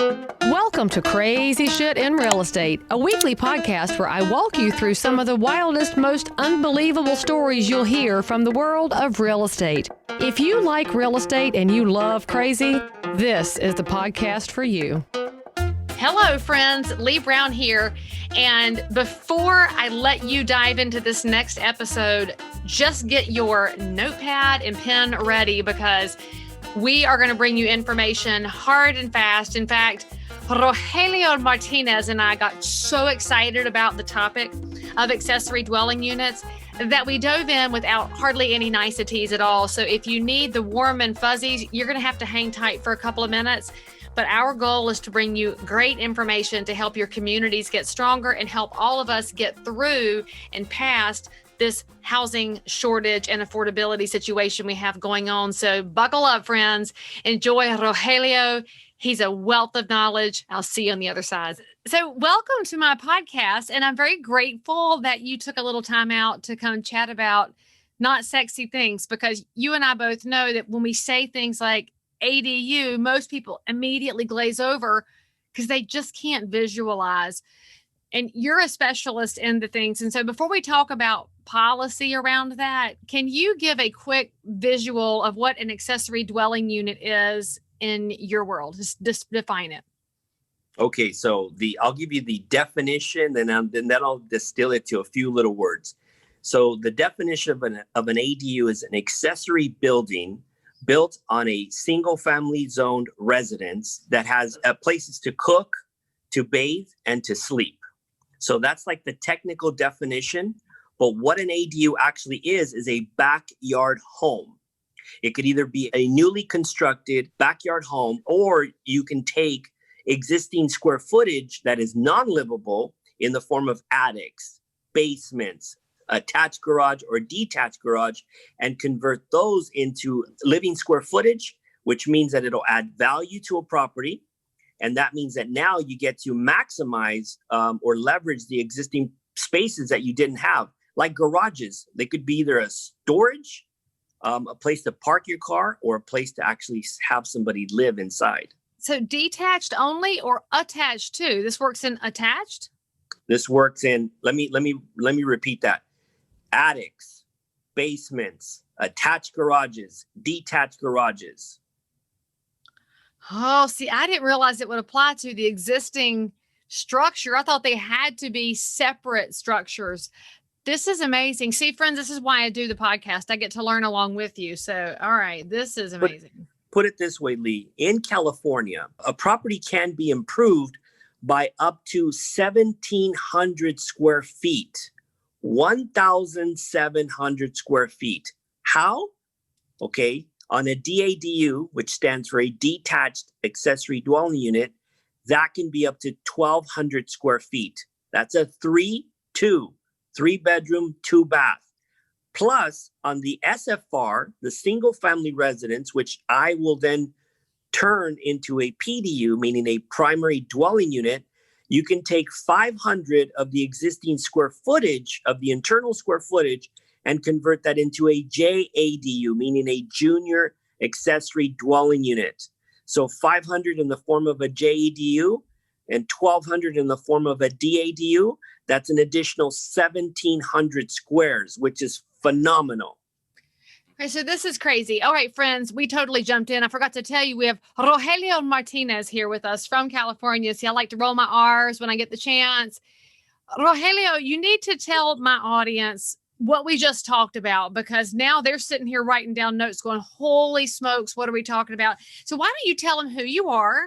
Welcome to Crazy Shit in Real Estate, a weekly podcast where I walk you through some of the wildest, most unbelievable stories you'll hear from the world of real estate. If you like real estate and you love crazy, this is the podcast for you. Hello, friends. Leigh Brown here. And before I let you dive into this next episode, just get your notepad and pen ready because we are going to bring you information hard and fast. In fact, Rogelio Martinez and I got so excited about the topic of accessory dwelling units that we dove in without hardly any niceties at all. So if you need the warm and fuzzies, you're going to have to hang tight for a couple of minutes. But our goal is to bring you great information to help your communities get stronger and help all of us get through and past this housing shortage and affordability situation we have going on. So buckle up, friends. Enjoy Rogelio. He's a wealth of knowledge. I'll see you on the other side. So welcome to my podcast. And I'm very grateful that you took a little time out to come chat about not sexy things, because you and I both know that when we say things like ADU, most people immediately glaze over because they just can't visualize. And you're a specialist in the things. And so before we talk about policy around that, can you give a quick visual of what an accessory dwelling unit is in your world? Just define it. Okay, so I'll give you the definition, and then I'll distill it to a few little words. So the definition of an ADU is an accessory building built on a single-family zoned residence that has places to cook, to bathe, and to sleep. So that's like the technical definition. But what an ADU actually is a backyard home. It could either be a newly constructed backyard home, or you can take existing square footage that is non-livable in the form of attics, basements, attached garage or detached garage, and convert those into living square footage, which means that it'll add value to a property. And that means that now you get to maximize or leverage the existing spaces that you didn't have, like garages. They could be either a storage, a place to park your car, or a place to actually have somebody live inside. So detached only or attached too? This works in attached? This works in, let me repeat that. Attics, basements, attached garages, detached garages. Oh, see, I didn't realize it would apply to the existing structure. I thought they had to be separate structures. This is amazing. See, friends, this is why I do the podcast. I get to learn along with you. So, all right, this is amazing. Put it this way, Leigh. In California, a property can be improved by up to 1,700 square feet. 1,700 square feet. How? Okay. On a DADU, which stands for a detached accessory dwelling unit, that can be up to 1,200 square feet. That's a 3 bedroom, 2 bath. Plus, on the SFR, the single family residence, which I will then turn into a PDU, meaning a primary dwelling unit, you can take 500 of the existing square footage of the internal square footage and convert that into a JADU, meaning a junior accessory dwelling unit. So 500 in the form of a JADU and 1,200 in the form of a DADU. That's an additional 1,700 squares, which is phenomenal. Okay, so this is crazy. All right, friends, we totally jumped in. I forgot to tell you, we have Rogelio Martinez here with us from California. See, I like to roll my R's when I get the chance. Rogelio, you need to tell my audience what we just talked about, because now they're sitting here writing down notes going, holy smokes, what are we talking about? So why don't you tell them who you are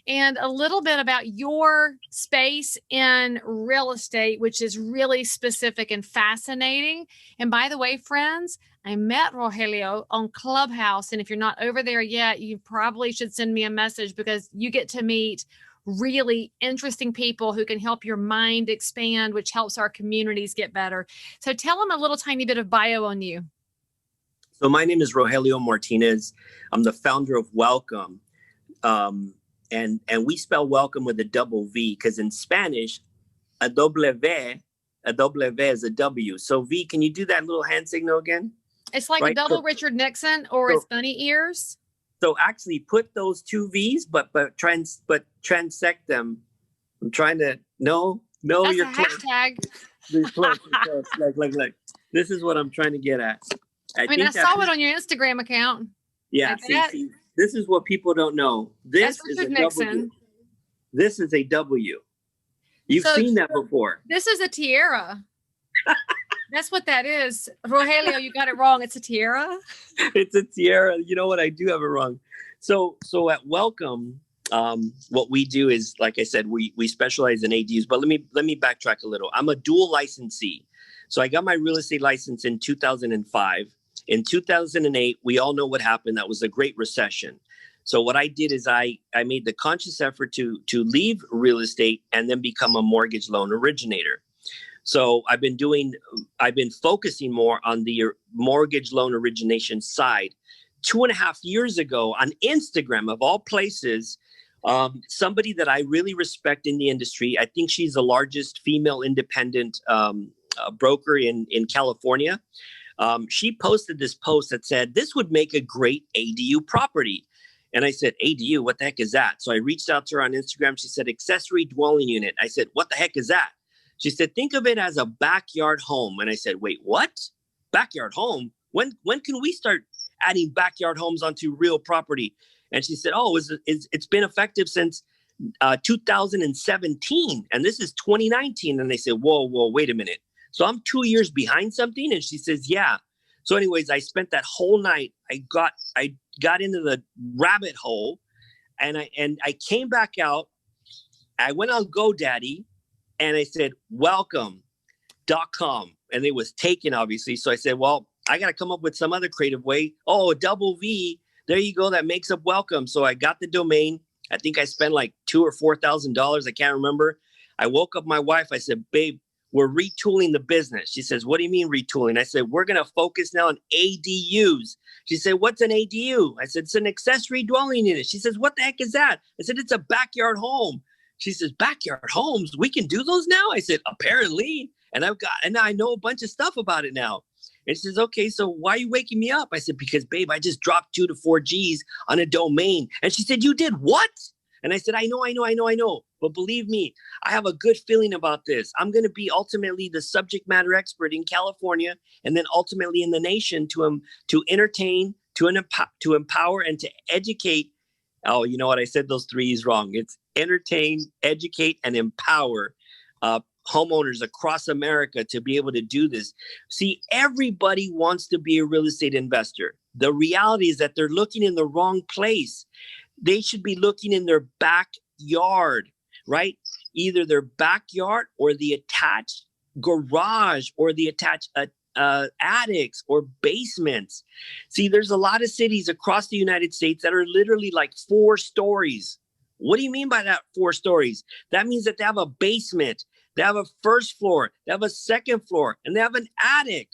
and a little bit about your space in real estate, which is really specific and fascinating. And by the way, friends, I met Rogelio on Clubhouse. And if you're not over there yet, you probably should send me a message, because you get to meet really interesting people who can help your mind expand, which helps our communities get better. So tell them a little tiny bit of bio on you. So my name is Rogelio Martinez. I'm the founder of Vvelcome. And we spell welcome with a double V, because in Spanish, a W is a W. So V, can you do that little hand signal again? It's like right? A double Richard Nixon, or it's bunny ears. So actually put those two V's, but transect them. I'm trying to no, That's you're a close. hashtag. You're close. You're close. Look. This is what I'm trying to get at. I mean, I saw it on your Instagram account. Yeah. See, this is what people don't know. This is a Nixon. W. This is a W. You've seen that before. This is a tiara. That's what that is. Rogelio, you got it wrong. It's a tiara. It's a tiara. You know what? I do have it wrong. So at Vvelcome, what we do is, like I said, we specialize in ADUs. But let me backtrack a little. I'm a dual licensee. So I got my real estate license in 2005. In 2008, we all know what happened. That was a great recession. So what I did is I made the conscious effort to leave real estate and then become a mortgage loan originator. So I've been focusing more on the mortgage loan origination side. 2.5 years ago on Instagram, of all places, somebody that I really respect in the industry, I think she's the largest female independent broker in California. She posted this post that said, this would make a great ADU property. And I said, ADU, what the heck is that? So I reached out to her on Instagram. She said, accessory dwelling unit. I said, what the heck is that? She said, think of it as a backyard home. And I said, wait, what? Backyard home? When can we start adding backyard homes onto real property? And she said, oh, it's been effective since 2017. And this is 2019. And they said, whoa, wait a minute. So I'm 2 years behind something? And she says, yeah. So anyways, I spent that whole night. I got into the rabbit hole and I came back out. I went on GoDaddy and I said, Vvelcome.com. And it was taken, obviously. So I said, well, I got to come up with some other creative way. Oh, a double V. There you go. That makes up Vvelcome. So I got the domain. I think I spent like $2,000 or $4,000. I can't remember. I woke up my wife. I said, babe, we're retooling the business. She says, what do you mean retooling? I said, we're going to focus now on ADUs. She said, what's an ADU? I said, it's an accessory dwelling unit. She says, what the heck is that? I said, it's a backyard home. She says, backyard homes? We can do those now? I said, apparently. And I know a bunch of stuff about it now. And she says, okay, so why are you waking me up? I said, because babe, I just dropped 2 to 4 G's on a domain. And she said, you did what? And I said, I know. But believe me, I have a good feeling about this. I'm going to be ultimately the subject matter expert in California and then ultimately in the nation to entertain, to empower, and to educate. Oh, you know what? I said those 3 E's wrong. It's entertain, educate, and empower homeowners across America to be able to do this. See, everybody wants to be a real estate investor. The reality is that they're looking in the wrong place. They should be looking in their backyard, right? Either their backyard or the attached garage or the attached attics or basements. See, there's a lot of cities across the United States that are literally like 4 stories. What do you mean by that 4 stories? That means that they have a basement, they have a first floor, they have a second floor, and they have an attic.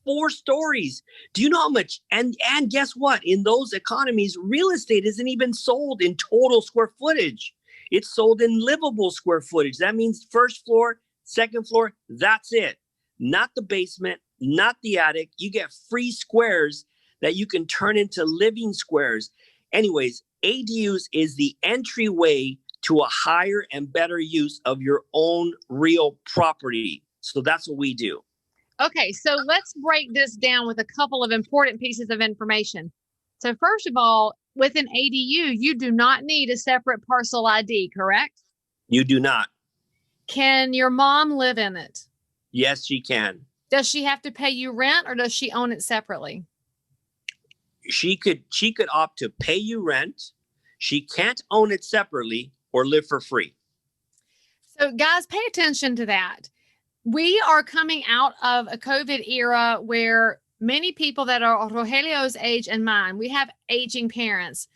4 stories. Do you know how much? And guess what? In those economies, real estate isn't even sold in total square footage. It's sold in livable square footage. That means first floor, second floor, that's it. Not the basement, not the attic. You get free squares that you can turn into living squares. Anyways, ADUs is the entryway to a higher and better use of your own real property. So that's what we do. Okay, so let's break this down with a couple of important pieces of information. So first of all, with an ADU, you do not need a separate parcel ID, correct? You do not. Can your mom live in it? Yes, she can. Does she have to pay you rent or does she own it separately? She could opt to pay you rent. She can't own it separately or live for free. So guys, pay attention to that. We are coming out of a COVID era where many people that are Rogelio's age and mine, we have aging parents.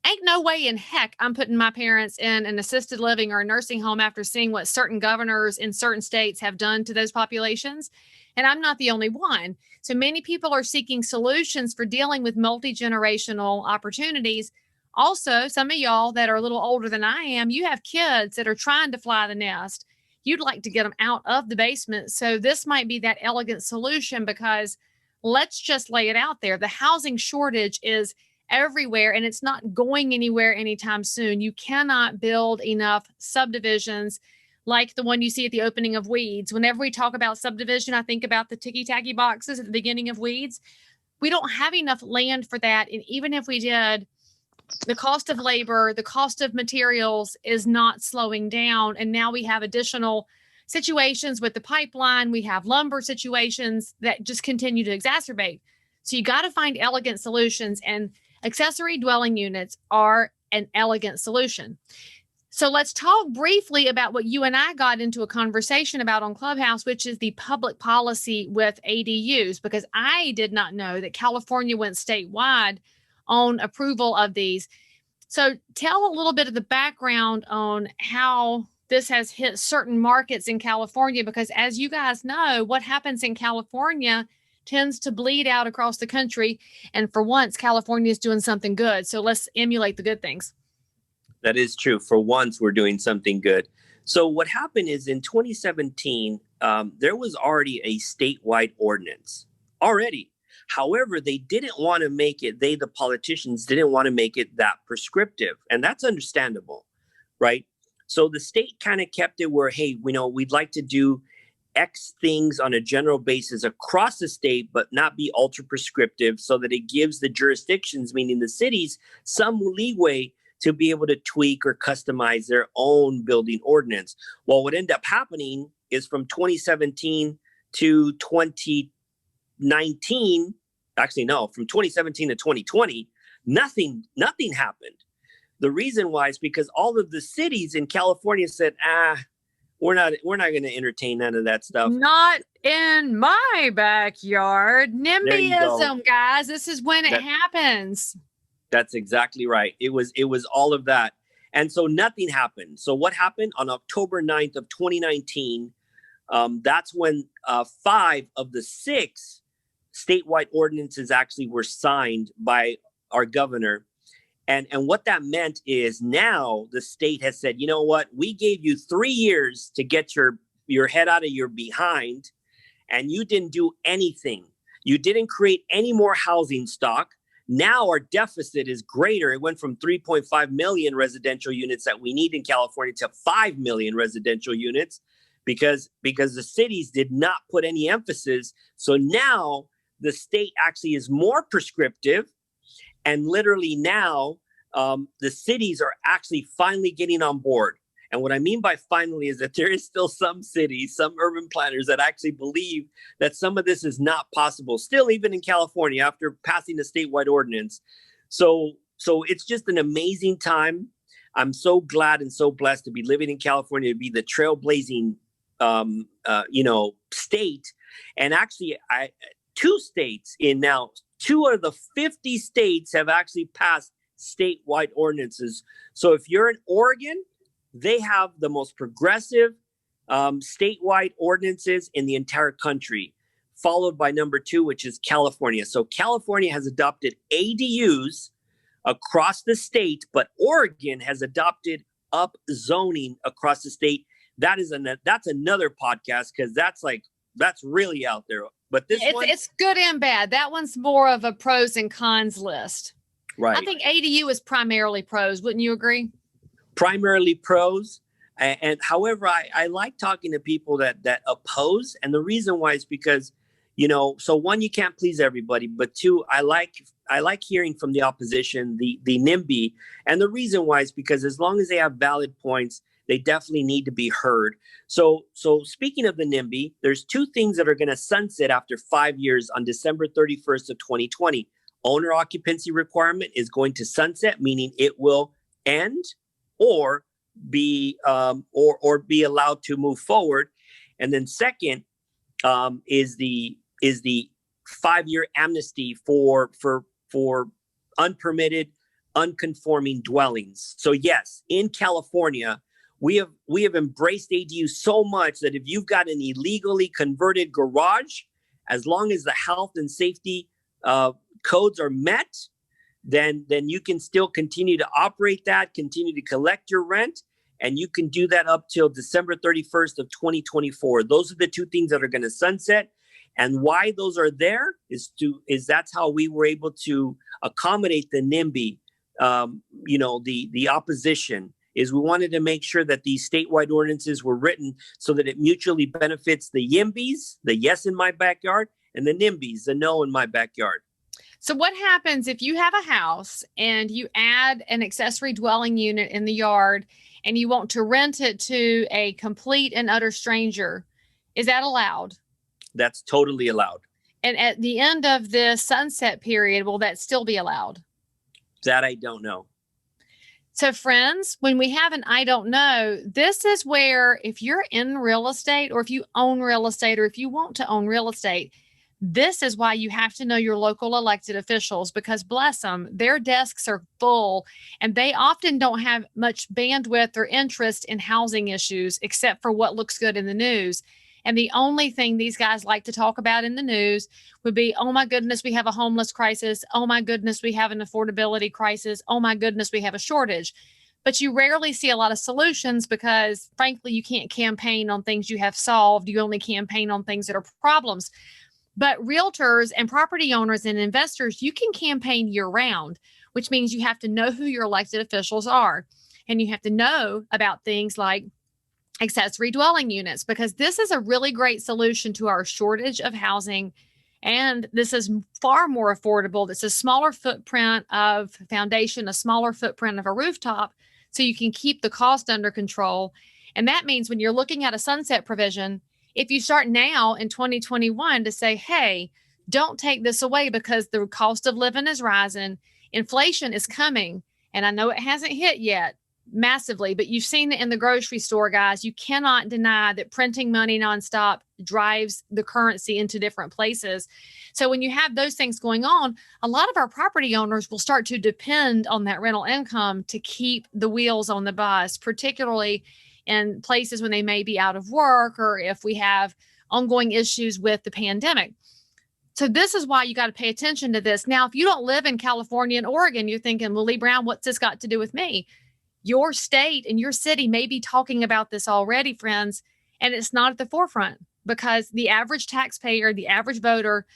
Ain't no way in heck I'm putting my parents in an assisted living or a nursing home after seeing what certain governors in certain states have done to those populations. And I'm not the only one. So many people are seeking solutions for dealing with multi-generational opportunities. Also, some of y'all that are a little older than I am, you have kids that are trying to fly the nest. You'd like to get them out of the basement. So this might be that elegant solution because let's just lay it out there. The housing shortage is everywhere, and it's not going anywhere anytime soon. You cannot build enough subdivisions like the one you see at the opening of Weeds. Whenever we talk about subdivision, I think about the ticky-tacky boxes at the beginning of Weeds. We don't have enough land for that. And even if we did, the cost of labor, the cost of materials is not slowing down. And now we have additional situations with the pipeline. We have lumber situations that just continue to exacerbate. So you got to find elegant solutions, and accessory dwelling units are an elegant solution. So let's talk briefly about what you and I got into a conversation about on Clubhouse, which is the public policy with ADUs, because I did not know that California went statewide on approval of these. So tell a little bit of the background on how this has hit certain markets in California, because as you guys know, what happens in California tends to bleed out across the country. And for once, California is doing something good. So let's emulate the good things. That is true. For once, we're doing something good. So what happened is in 2017, there was already a statewide ordinance already. However, they didn't want to make it, the politicians didn't want to make it that prescriptive. And that's understandable, right? So the state kind of kept it where, hey, we'd like to do X things on a general basis across the state, but not be ultra prescriptive, so that it gives the jurisdictions, meaning the cities, some leeway to be able to tweak or customize their own building ordinance. Well, what ended up happening is from 2017 to 2019, from 2017 to 2020, nothing happened. The reason why is because all of the cities in California said, we're not going to entertain none of that stuff. Not in my backyard. NIMBYism, guys. This is when it happens. That's exactly right. It was all of that. And so nothing happened. So what happened on October 9th of 2019, that's when 5 of the 6 statewide ordinances actually were signed by our governor. And what that meant is now the state has said, you know what, we gave you 3 years to get your head out of your behind, and you didn't do anything. You didn't create any more housing stock. Now our deficit is greater. It went from 3.5 million residential units that we need in California to 5 million residential units because the cities did not put any emphasis. So now the state actually is more prescriptive, and literally now the cities are actually finally getting on board. And what I mean by finally is that there is still some cities, some urban planners that actually believe that some of this is not possible, still even in California after passing a statewide ordinance. So it's just an amazing time. I'm so glad and so blessed to be living in California, to be the trailblazing, state. And actually, 2 states now, 2 of the 50 states have actually passed statewide ordinances. So if you're in Oregon, they have the most progressive statewide ordinances in the entire country, followed by number 2, which is California. So California has adopted ADUs across the state, but Oregon has adopted up zoning across the state. That's another podcast, because that's really out there. But it's good and bad. That one's more of a pros and cons list. Right. I think ADU is primarily pros. Wouldn't you agree? Primarily pros. And however, I like talking to people that oppose. And the reason why is because, so 1, you can't please everybody, but 2, I like hearing from the opposition, the NIMBY. And the reason why is because as long as they have valid points, they definitely need to be heard. So speaking of the NIMBY, there's 2 things that are going to sunset after 5 years on December 31st of 2020. Owner occupancy requirement is going to sunset, meaning it will end or be allowed to move forward. And then second is the 5-year amnesty for unpermitted, unconforming dwellings. So yes, in California, we have embraced ADU so much that if you've got an illegally converted garage, as long as the health and safety codes are met, then you can still continue to operate that, continue to collect your rent, and you can do that up till December 31st of 2024. Those are the 2 things that are going to sunset. And why those are there is that's how we were able to accommodate the NIMBY, the opposition. Is we wanted to make sure that these statewide ordinances were written so that it mutually benefits the YIMBYs, the yes in my backyard, and the NIMBYs, the no in my backyard. So what happens if you have a house and you add an accessory dwelling unit in the yard and you want to rent it to a complete and utter stranger? Is that allowed? That's totally allowed. And at the end of the sunset period, will that still be allowed? That I don't know. So friends, when we have an I don't know, this is where if you're in real estate or if you own real estate or if you want to own real estate, this is why you have to know your local elected officials, because bless them, their desks are full and they often don't have much bandwidth or interest in housing issues except for what looks good in the news. And the only thing these guys like to talk about in the news would be, oh my goodness, we have a homeless crisis. Oh my goodness, we have an affordability crisis. Oh my goodness, we have a shortage. But you rarely see a lot of solutions because, frankly, you can't campaign on things you have solved. You only campaign on things that are problems. But realtors and property owners and investors, you can campaign year round, which means you have to know who your elected officials are. And you have to know about things like accessory dwelling units, because this is a really great solution to our shortage of housing. And this is far more affordable. This is a smaller footprint of foundation, a smaller footprint of a rooftop, so you can keep the cost under control. And that means when you're looking at a sunset provision, if you start now in 2021 to say, hey, don't take this away because the cost of living is rising, inflation is coming, and I know it hasn't hit yet massively, but you've seen it in the grocery store, guys. You cannot deny that printing money nonstop drives the currency into different places. So when you have those things going on, a lot of our property owners will start to depend on that rental income to keep the wheels on the bus, particularly in places when they may be out of work or if we have ongoing issues with the pandemic. So this is why you got to pay attention to this. Now, if you don't live in California and Oregon, you're thinking, well, Leigh Brown, what's this got to do with me? Your state and your city may be talking about this already, friends, and it's not at the forefront because the average taxpayer, the average voter,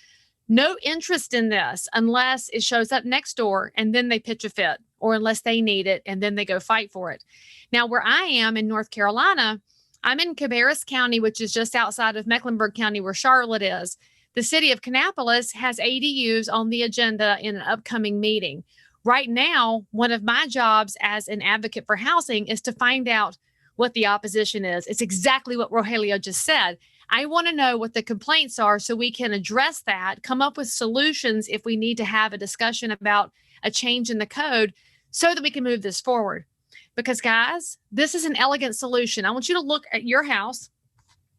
no interest in this unless it shows up next door and then they pitch a fit, or unless they need it and then they go fight for it. Now, where I am in North Carolina, I'm in Cabarrus County, which is just outside of Mecklenburg County where Charlotte is. The city of Kannapolis has ADUs on the agenda in an upcoming meeting. Right now, one of my jobs as an advocate for housing is to find out what the opposition is. It's exactly what Rogelio just said. I want to know what the complaints are so we can address that, come up with solutions if we need to have a discussion about a change in the code so that we can move this forward. Because, guys, this is an elegant solution. I want you to look at your house,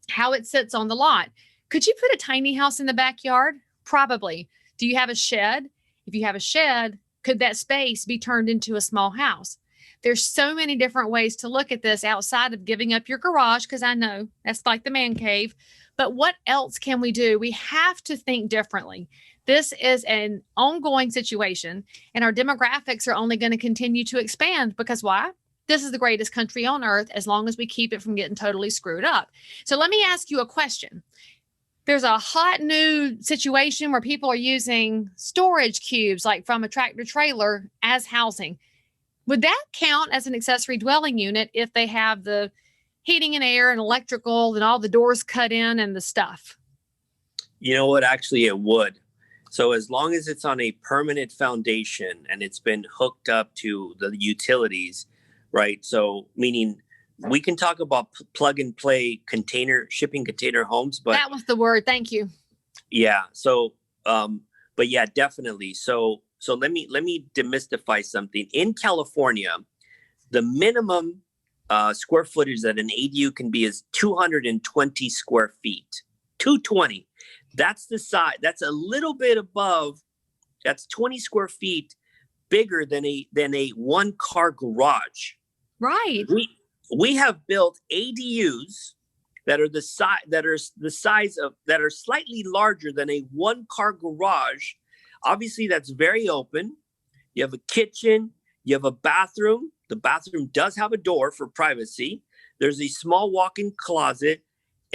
how it sits on the lot. Could you put a tiny house in the backyard? Probably. Do you have a shed? If you have a shed, could that space be turned into a small house? There's so many different ways to look at this outside of giving up your garage, because I know that's like the man cave. But what else can we do? We have to think differently. This is an ongoing situation, and our demographics are only going to continue to expand because why? This is the greatest country on earth as long as we keep it from getting totally screwed up. So let me ask you a question. There's a hot new situation where people are using storage cubes, like from a tractor trailer, as housing. Would that count as an accessory dwelling unit if they have the heating and air and electrical and all the doors cut in and the stuff? You know what? Actually, it would. So as long as it's on a permanent foundation and it's been hooked up to the utilities, right? So meaning we can talk about plug and play shipping container homes, but that was the word. Thank you. Yeah. So, but yeah, definitely. So let me demystify something. In California, the minimum square footage that an ADU can be is 220 square feet. 220. That's the size. That's a little bit above. That's 20 square feet bigger than a one car garage. Right. We have built ADUs that are that are slightly larger than a one car garage. Obviously, that's very open. You have a kitchen, you have a bathroom. The bathroom does have a door for privacy. There's a small walk-in closet,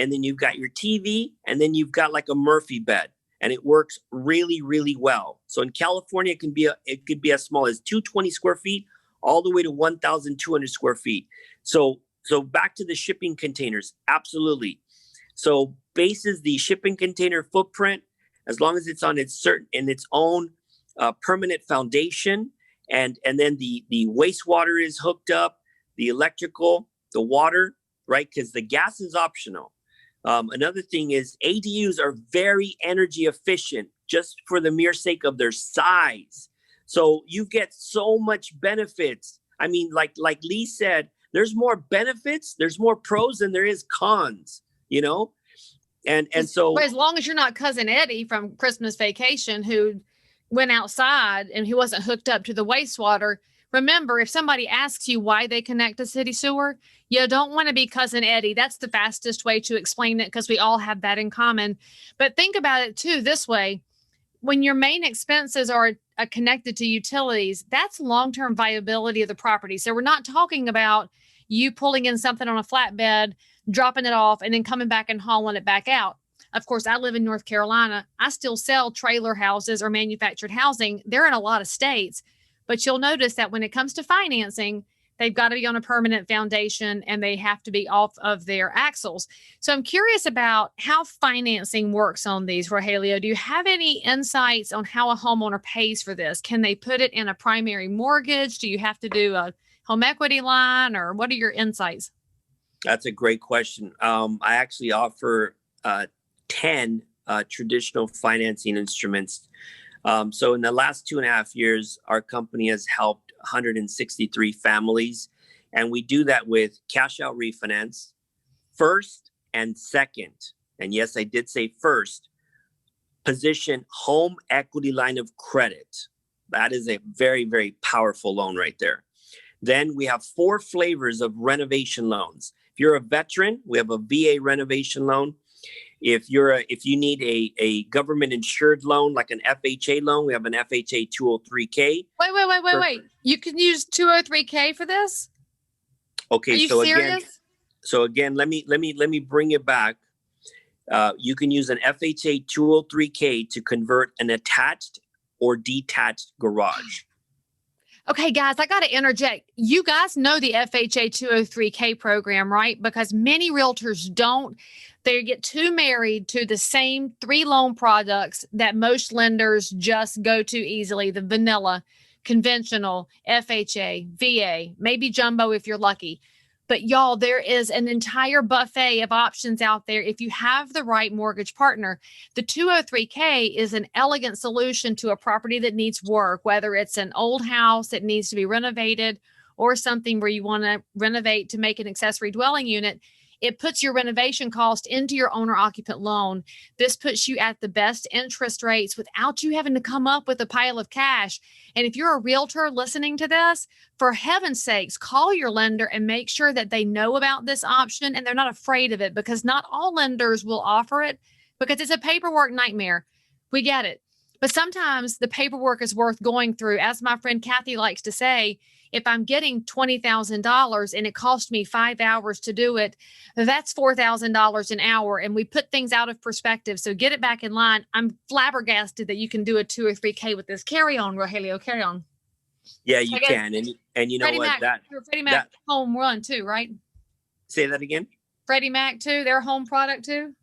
and then you've got your TV, and then you've got like a Murphy bed, and it works really, really well. So in California, it could be as small as 220 square feet all the way to 1,200 square feet. So back to the shipping containers, absolutely. So bases the shipping container footprint as long as it's on its own permanent foundation, and then the wastewater is hooked up, the electrical, the water, right? Because the gas is optional. Another thing is ADUs are very energy efficient just for the mere sake of their size. So you get so much benefits. I mean, like Leigh said, there's more benefits, there's more pros than there is cons, you know? And so as long as you're not Cousin Eddie from Christmas Vacation who went outside and he wasn't hooked up to the wastewater. Remember, if somebody asks you why they connect to city sewer, you don't want to be Cousin Eddie. That's the fastest way to explain it because we all have that in common. But think about it too this way. When your main expenses are connected to utilities, that's long-term viability of the property. So we're not talking about you pulling in something on a flatbed, dropping it off, and then coming back and hauling it back out. Of course, I live in North Carolina. I still sell trailer houses or manufactured housing. They're in a lot of states. But you'll notice that when it comes to financing, they've got to be on a permanent foundation and they have to be off of their axles. So I'm curious about how financing works on these, Rogelio. Do you have any insights on how a homeowner pays for this? Can they put it in a primary mortgage? Do you have to do a home equity line, or what are your insights? That's a great question. I actually offer 10 traditional financing instruments. So in the last 2.5 years, our company has helped 163 families, and we do that with cash out refinance, first and second. And yes, I did say first, position home equity line of credit. That is a very, very powerful loan right there. Then we have 4 flavors of renovation loans. If you're a veteran, we have a VA renovation loan. If you need a government insured loan, like an FHA loan, we have an FHA 203K. Wait. You can use 203K for this? Okay, Are you serious? Again, let me bring it back. You can use an FHA 203K to convert an attached or detached garage. Okay, guys, I got to interject. You guys know the FHA 203K program, right? Because many realtors don't. They get too married to the same 3 loan products that most lenders just go to easily. The vanilla, conventional, FHA, VA, maybe jumbo if you're lucky. But y'all, there is an entire buffet of options out there if you have the right mortgage partner. The 203K is an elegant solution to a property that needs work, whether it's an old house that needs to be renovated or something where you want to renovate to make an accessory dwelling unit. It puts your renovation cost into your owner-occupant loan. This puts you at the best interest rates without you having to come up with a pile of cash. And if you're a realtor listening to this, for heaven's sakes, call your lender and make sure that they know about this option and they're not afraid of it, because not all lenders will offer it because it's a paperwork nightmare. We get it. But sometimes the paperwork is worth going through. As my friend Kathy likes to say, if I'm getting $20,000 and it cost me 5 hours to do it, that's $4,000 an hour. And we put things out of perspective. So get it back in line. I'm flabbergasted that you can do a 203K with this. Carry on, Rogelio, carry on. Yeah, you can. And you know Freddie what? Mac, Freddie Mac home run too, right? Say that again? Freddie Mac too, their home product too?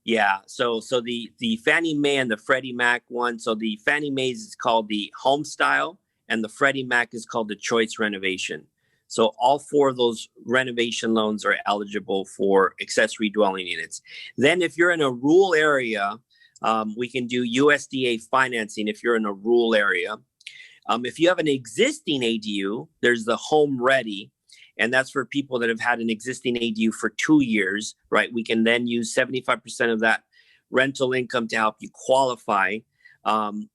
Yeah. So the Fannie Mae and the Freddie Mac one. So the Fannie Mae is called the Home Style, and the Freddie Mac is called the Choice Renovation. So all 4 of those renovation loans are eligible for accessory dwelling units. Then if you're in a rural area, we can do USDA financing if you're in a rural area. If you have an existing ADU, there's the Home Ready, and that's for people that have had an existing ADU for 2 years, right? We can then use 75% of that rental income to help you qualify. And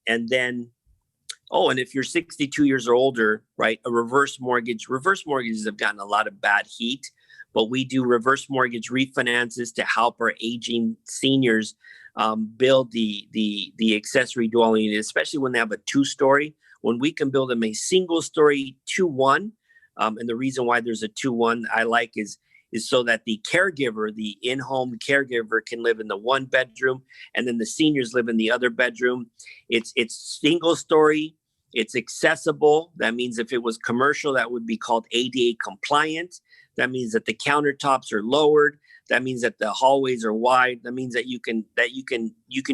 if you're 62 years or older, right, a reverse mortgage. Reverse mortgages have gotten a lot of bad heat, but we do reverse mortgage refinances to help our aging seniors build the accessory dwelling unit, especially when they have a 2-story. When we can build them a single-story 2-1, and the reason why there's a 2-1 I like is is so that the caregiver, the in-home caregiver, can live in the one bedroom, and then the seniors live in the other bedroom. It's single story. It's accessible. That means if it was commercial, that would be called ADA compliant. That means that the countertops are lowered. That means that the hallways are wide. That means that you can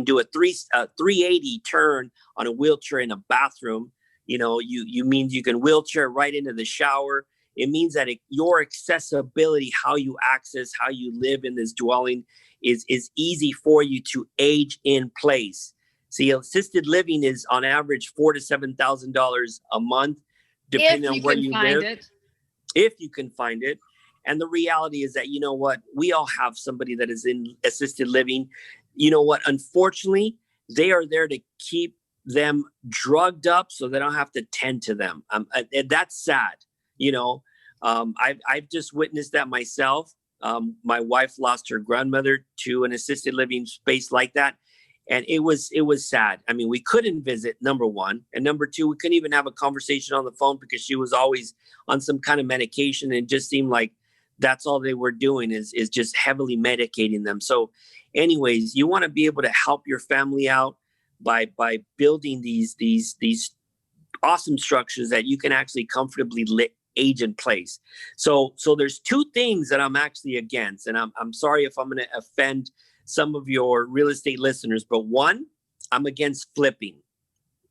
do a 380 turn on a wheelchair in a bathroom. You means you can wheelchair right into the shower. It means that your accessibility, how you access, how you live in this dwelling is easy for you to age in place. See, assisted living is on average $4,000 to $7,000 a month, depending on where you live. If you can find it. And the reality is that, you know what, we all have somebody that is in assisted living. You know what, unfortunately, they are there to keep them drugged up so they don't have to tend to them. And that's sad. I've just witnessed that myself. My wife lost her grandmother to an assisted living space like that. And it was sad. I mean, we couldn't visit, number one. And number two, we couldn't even have a conversation on the phone because she was always on some kind of medication. And it just seemed like that's all they were doing is just heavily medicating them. So anyways, you want to be able to help your family out by building these awesome structures that you can actually comfortably age in place. So there's two things that I'm actually against. And I'm sorry if I'm going to offend some of your real estate listeners, but one, I'm against flipping.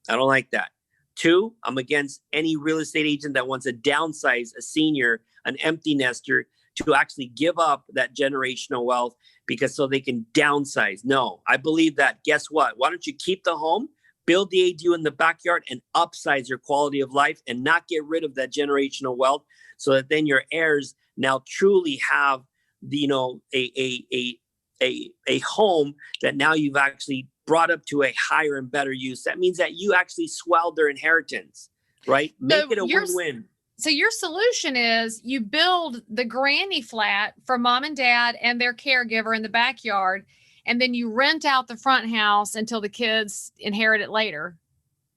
I don't like that. Two, I'm against any real estate agent that wants to downsize a senior, an empty nester, to actually give up that generational wealth so they can downsize. No, I believe that, guess what? Why don't you keep the home, build the ADU in the backyard, and upsize your quality of life and not get rid of that generational wealth so that then your heirs now truly have a home that now you've actually brought up to a higher and better use. That means that you actually swelled their inheritance, right? Make it a win-win. So your solution is you build the granny flat for mom and dad and their caregiver in the backyard, and then you rent out the front house until the kids inherit it later.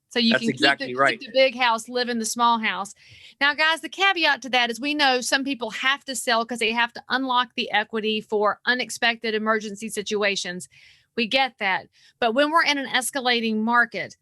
So you can keep the big house, live in the small house. Now, guys, the caveat to that is we know some people have to sell because they have to unlock the equity for unexpected emergency situations. We get that. But when we're in an escalating market,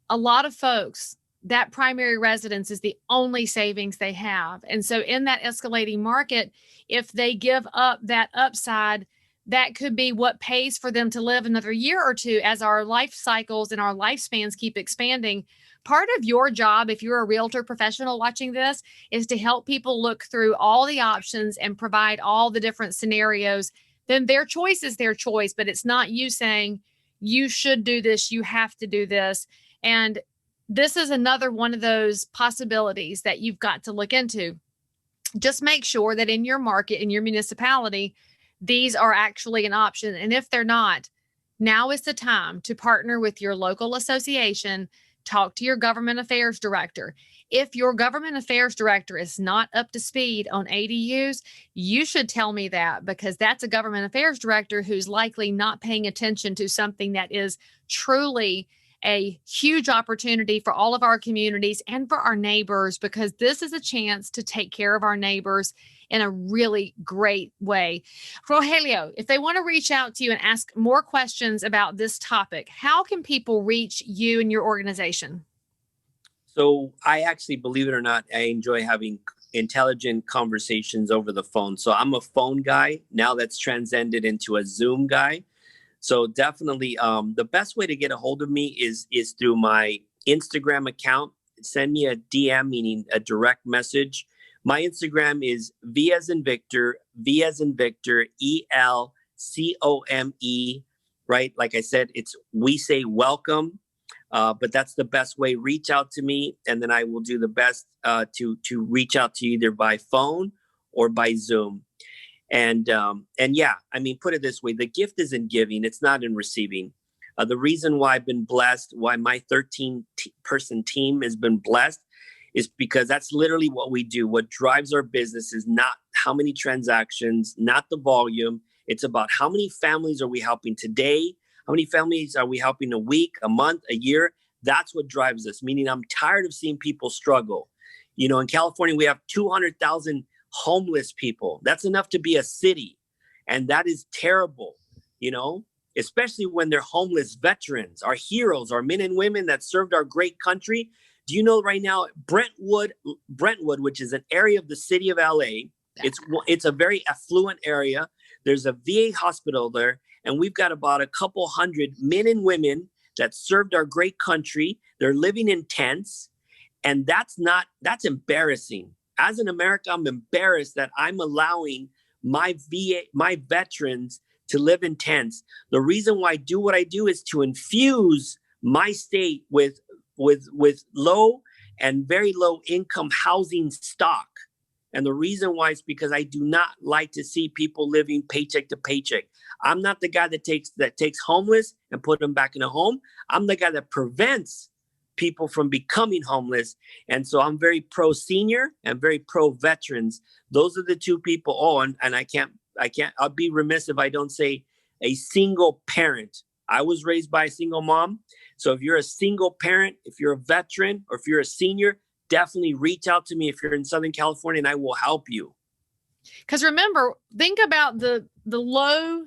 a lot of folks, that primary residence is the only savings they have. And so in that escalating market, if they give up that upside, that could be what pays for them to live another year or two as our life cycles and our lifespans keep expanding. Part of your job, if you're a realtor professional watching this, is to help people look through all the options and provide all the different scenarios. Then their choice is their choice, but it's not you saying you should do this, you have to do this. And this is another one of those possibilities that you've got to look into. Just make sure that in your market, in your municipality, these are actually an option. And if they're not, now is the time to partner with your local association, talk to your government affairs director. If your government affairs director is not up to speed on ADUs, you should tell me that, because that's a government affairs director who's likely not paying attention to something that is truly a huge opportunity for all of our communities and for our neighbors, because this is a chance to take care of our neighbors in a really great way. Rogelio, if they want to reach out to you and ask more questions about this topic, how can people reach you and your organization? So I actually, believe it or not, I enjoy having intelligent conversations over the phone. So I'm a phone guy. Now that's transcended into a Zoom guy. So definitely the best way to get a hold of me is through my Instagram account. Send me a DM, meaning a direct message. My Instagram is V as in Victor, ELCOME, right? Like I said, we say welcome, but that's the best way. Reach out to me, and then I will do the best to reach out to you either by phone or by Zoom. And yeah, I mean, put it this way, the gift is in giving, it's not in receiving. The reason why I've been blessed, why my 13-person team has been blessed, is because that's literally what we do. What drives our business is not how many transactions, not the volume. It's about how many families are we helping today? How many families are we helping a week, a month, a year? That's what drives us, meaning I'm tired of seeing people struggle. In California, we have 200,000 homeless people. That's enough to be a city. And that is terrible, especially when they're homeless veterans, our heroes, our men and women that served our great country. Do you know right now, Brentwood, which is an area of the city of LA, it's a very affluent area. There's a VA hospital there, and we've got about a couple hundred men and women that served our great country. They're living in tents, and that's embarrassing. As an American, I'm embarrassed that I'm allowing my veterans to live in tents. The reason why I do what I do is to infuse my state with low and very low income housing stock. And the reason why is because I do not like to see people living paycheck to paycheck. I'm not the guy that takes homeless and put them back in a home. I'm the guy that prevents people from becoming homeless. And so I'm very pro senior and very pro veterans. Those are the two people. Oh, and I'll be remiss if I don't say a single parent. I was raised by a single mom. So if you're a single parent, if you're a veteran, or if you're a senior, definitely reach out to me if you're in Southern California, and I will help you. Because remember, think about the low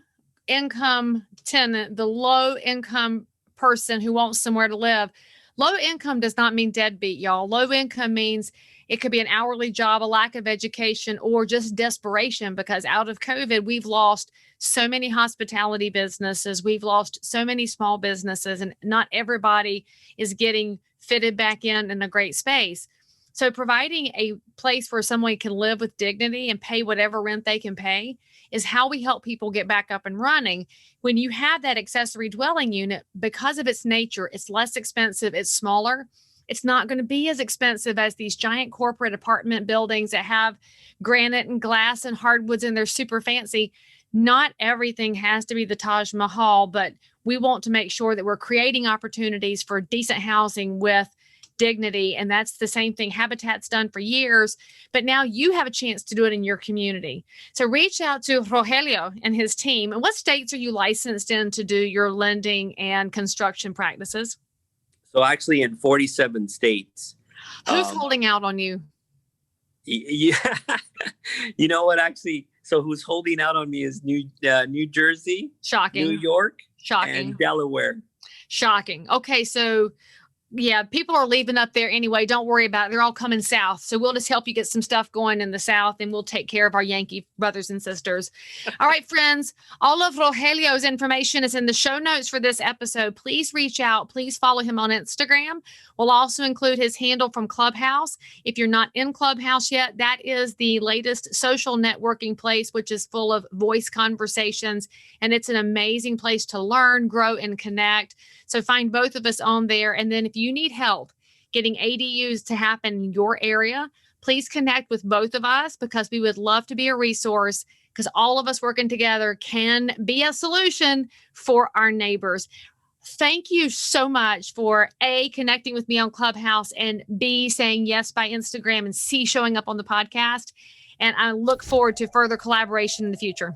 income tenant, the low income person who wants somewhere to live. Low income does not mean deadbeat, y'all. Low income means it could be an hourly job, a lack of education, or just desperation, because out of COVID, we've lost so many hospitality businesses. We've lost so many small businesses, and not everybody is getting fitted back in a great space. So providing a place where someone can live with dignity and pay whatever rent they can pay is how we help people get back up and running. When you have that accessory dwelling unit, because of its nature, it's less expensive, it's smaller. It's not going to be as expensive as these giant corporate apartment buildings that have granite and glass and hardwoods and they're super fancy. Not everything has to be the Taj Mahal, but we want to make sure that we're creating opportunities for decent housing with dignity. And that's the same thing Habitat's done for years, but now you have a chance to do it in your community. So reach out to Rogelio and his team. And what states are you licensed in to do your lending and construction practices? So actually in 47 states. Who's holding out on you? Yeah. You know what, actually, so who's holding out on me is New Jersey, shocking, New York, shocking, and Delaware. Shocking. Okay, so yeah, people are leaving up there anyway. Don't worry about it. They're all coming south. So we'll just help you get some stuff going in the south, and we'll take care of our Yankee brothers and sisters. All right, friends, all of Rogelio's information is in the show notes for this episode. Please reach out. Please follow him on Instagram. We'll also include his handle from Clubhouse. If you're not in Clubhouse yet, that is the latest social networking place, which is full of voice conversations. And it's an amazing place to learn, grow, and connect. So find both of us on there. And then if you need help getting ADUs to happen in your area, please connect with both of us, because we would love to be a resource, because all of us working together can be a solution for our neighbors. Thank you so much for A, connecting with me on Clubhouse, and B, saying yes by Instagram, and C, showing up on the podcast. And I look forward to further collaboration in the future.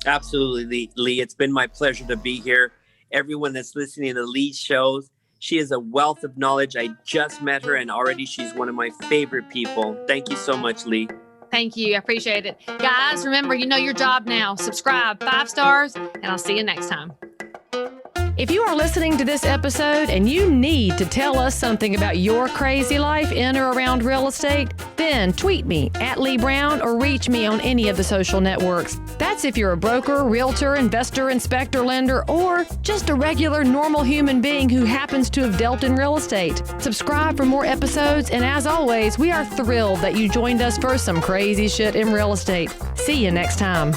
Absolutely, Leigh. It's been my pleasure to be here. Everyone that's listening to Leigh's shows, she is a wealth of knowledge. I just met her, and already she's one of my favorite people. Thank you so much, Leigh. Thank you. I appreciate it. Guys, remember, you know your job now. Subscribe, 5 stars, and I'll see you next time. If you are listening to this episode and you need to tell us something about your crazy life in or around real estate, then tweet me at Leigh Brown or reach me on any of the social networks. That's if you're a broker, realtor, investor, inspector, lender, or just a regular, normal human being who happens to have dealt in real estate. Subscribe for more episodes, and as always, we are thrilled that you joined us for some crazy shit in real estate. See you next time.